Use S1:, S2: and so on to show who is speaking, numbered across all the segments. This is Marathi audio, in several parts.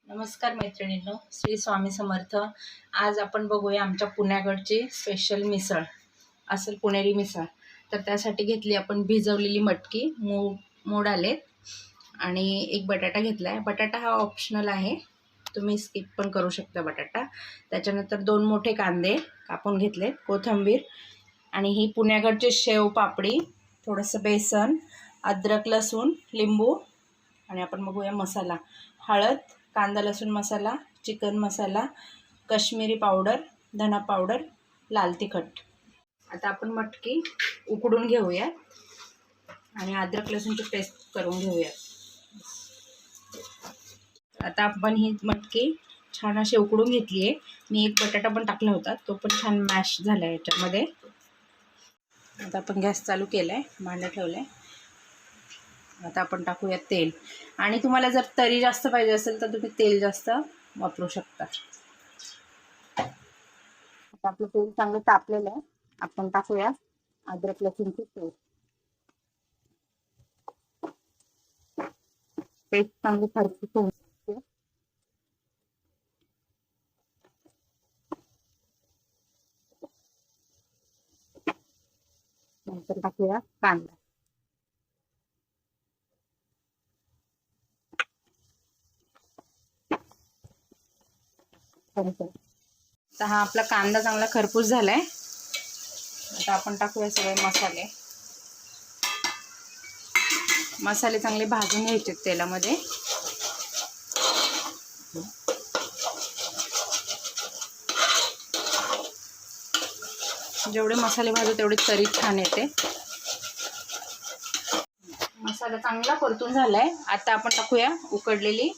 S1: नमस्कार मैत्रिणींनो, श्री स्वामी समर्थ। आज आपण बघूया आमच्या पुण्याकडची स्पेशल मिसळ असेल, पुणेरी मिसळ। तर त्यासाठी घेतली आपण भिजवलेली मटकी, मोड आलेत आणि एक बटाटा घेतला आहे। बटाटा हा ऑप्शनल आहे, तुम्ही स्किप पण करू शकता बटाटा। त्याच्यानंतर 2 मोठे कांदे कापून घेतले, कोथिंबीर आणि ही पुण्याकडची शेव पापडी, थोडंसं बेसन, अद्रक लसूण, लिंबू आणि आपण बघूया मसाला। हळद, कांदा लसूण मसाला, चिकन मसाला, काश्मीरी पावडर, धना पावडर, लाल तिखट। आता आपण मटकी उकडून घेऊया आणि अद्रक लसूणची पेस्ट करून घेऊया। आता आपण ही मटकी छान अशी उकडून घेतली आहे। मी एक बटाटा पण टाकला होता, तो पण छान मॅश झाला आहे याच्यामध्ये। आता आपण गॅस चालू केलाय, भांडं ठेवलंय। आता आपण टाकूया तेल, आणि तुम्हाला जर तरी जास्त पाहिजे असेल तर तुम्ही तेल जास्त वापरू शकता। आता आपलं तेल चांगलं तापलेलं आहे, आपण टाकूया अद्रक लसूणची पेस्ट चांगली खरपूस होऊन जाते। नंतर टाकूया कांदा। तर हा आपला कांदा चांगला खरपूस झालाय। आता आपण टाकूया सगळे मसाले चांगले भाजून घ्यायचे तेलामध्ये। जेवढे मसाले भाजू तेवढे तरी छान येते। मसाला चांगला परतून झालाय, आता आपण टाकूया उकडलेली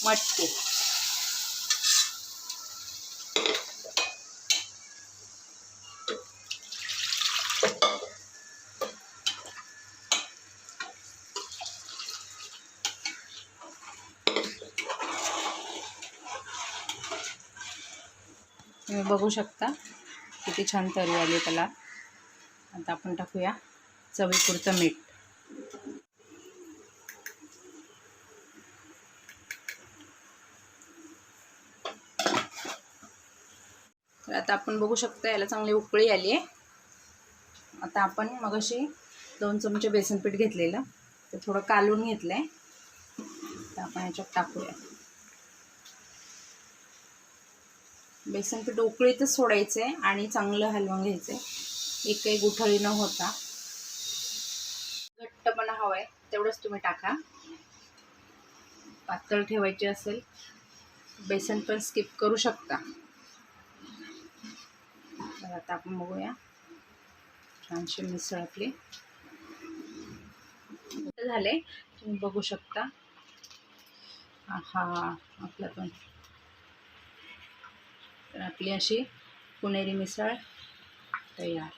S1: मटकी। तुम्ही बघू शकता किती छान तरी आली त्याला। आता आपण टाकूया चवीपुरतं मीठ। तर आता आपण बघू शकता याला चांगली उकळी आली आहे। आता आपण मगाशी 2 चमचे बेसन पीठ घेतलेलं, ते थोडं कालवून घेतलंय, तर आपण याच्यात टाकूया। बेसन पीठ उकळीतच सोडायचं आहे आणि चांगलं हलवून घ्यायचं आहे, एकही गुठळी न होता। घट्टपणा हवाय तेवढंच तुम्ही टाका, पातळ ठेवायची असेल बेसन पण स्किप करू शकता। तर आता आपण बघूया छानशी मिसळ आपली झाले, तुम्ही बघू शकता। हा आपला पण तर आपली अशी पुणेरी मिसळ तयार।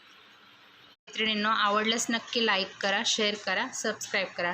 S1: मैत्रिणींनो, आवडल्यास नक्की लाईक करा, शेअर करा, सबस्क्राईब करा।